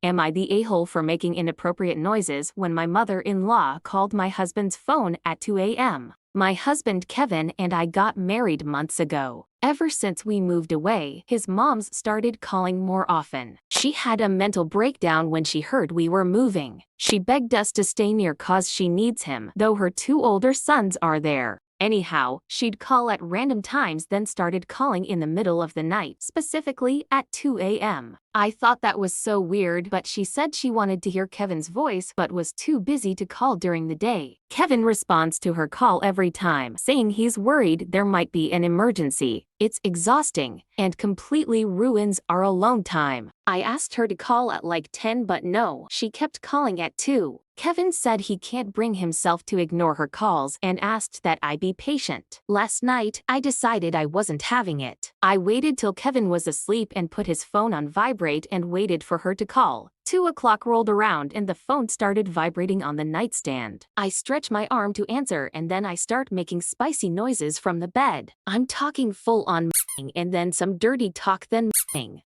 Am I the a-hole for making inappropriate noises when my mother-in-law called my husband's phone at 2 a.m.? My husband Kevin and I got married months ago. Ever since we moved away, his moms started calling more often. She had a mental breakdown when she heard we were moving. She begged us to stay near cause she needs him, though her 2 older sons are there. Anyhow, she'd call at random times then started calling in the middle of the night, specifically at 2 a.m. I thought that was so weird, but she said she wanted to hear Kevin's voice but was too busy to call during the day. Kevin responds to her call every time, saying he's worried there might be an emergency. It's exhausting and completely ruins our alone time. I asked her to call at like 10 but no, she kept calling at 2. Kevin said he can't bring himself to ignore her calls and asked that I be patient. Last night, I decided I wasn't having it. I waited till Kevin was asleep and put his phone on vibrate and waited for her to call. 2 o'clock rolled around and the phone started vibrating on the nightstand. I stretch my arm to answer and then I start making spicy noises from the bed. I'm talking full on and then some dirty talk then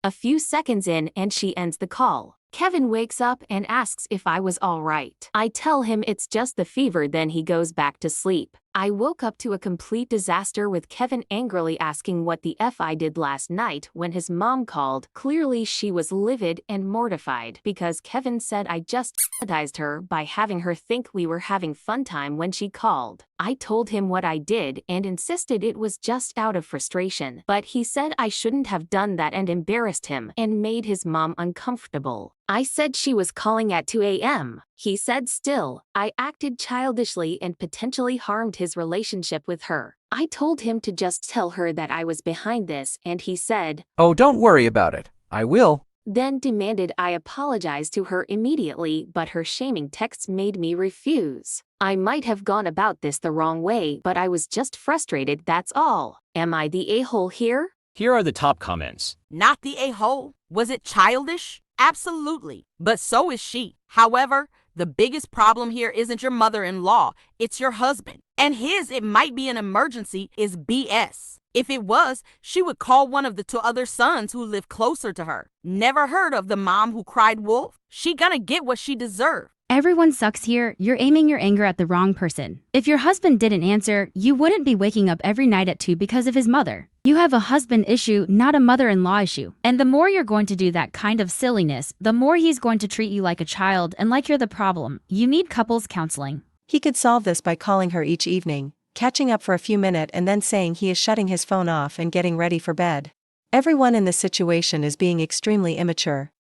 a few seconds in and she ends the call. Kevin wakes up and asks if I was all right. I tell him it's just the fever, then he goes back to sleep. I woke up to a complete disaster with Kevin angrily asking what the F I did last night when his mom called. Clearly she was livid and mortified because Kevin said I just traumatized her by having her think we were having fun time when she called. I told him what I did and insisted it was just out of frustration, but he said I shouldn't have done that and embarrassed him and made his mom uncomfortable. I said she was calling at 2 a.m. He said still, I acted childishly and potentially harmed his relationship with her. I told him to just tell her that I was behind this and he said, "Oh, don't worry about it. I will." Then demanded I apologize to her immediately, but her shaming texts made me refuse. I might have gone about this the wrong way, but I was just frustrated, that's all. Am I the a-hole here? Here are the top comments. Not the a-hole. Was it childish? Absolutely. But so is she. However, the biggest problem here isn't your mother-in-law, it's your husband. And his "it might be an emergency" is BS. If it was, she would call one of the 2 other sons who live closer to her. Never heard of the mom who cried wolf? She gonna get what she deserved. Everyone sucks here. You're aiming your anger at the wrong person. If your husband didn't answer, you wouldn't be waking up every night at 2 because of his mother. You have a husband issue, not a mother-in-law issue. And the more you're going to do that kind of silliness, the more he's going to treat you like a child and like you're the problem. You need couples counseling. He could solve this by calling her each evening, catching up for a few minutes and then saying he is shutting his phone off and getting ready for bed. Everyone in this situation is being extremely immature.